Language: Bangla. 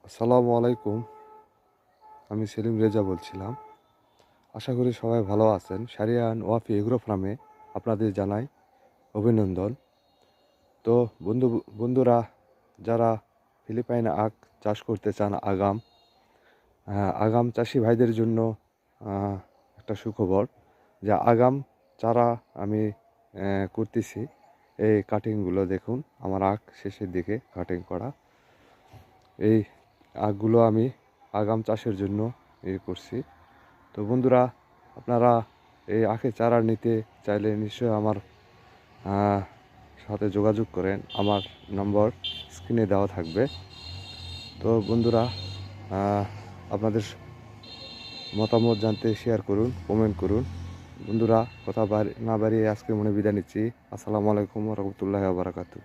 আসসালামু আলাইকুম। আমি সেলিম রেজা বলছিলাম। আশা করি সবাই ভালো আছেন। শারিয়ান ওয়াফি এগ্রো ফার্মে আপনাদের জানাই অভিনন্দন। তো বন্ধুরা যারা ফিলিপাইনে আখ চাষ করতে চান আগাম চাষি ভাইদের জন্য একটা সুখবর যে আগাম চারা আমি করতেছি। এই কাটিংগুলো দেখুন, আমার আখ শেষের দিকে কাটিং করা। এই আখগুলো আমি আগাম চাষের জন্য করছি। তো বন্ধুরা, আপনারা এই আখের চারা নিতে চাইলে নিশ্চয়ই আমার আহ, সাথে যোগাযোগ করেন। আমার নম্বর স্ক্রিনে দেওয়া থাকবে। তো বন্ধুরা, আহ, আপনাদের মতামত জানতে শেয়ার করুন, কমেন্ট করুন। বন্ধুরা, কথা না বাড়িয়ে আজকে মনে বিদায় নিচ্ছি। আসসালামু আলাইকুম রহমতুল্লাহ বারাকাতু।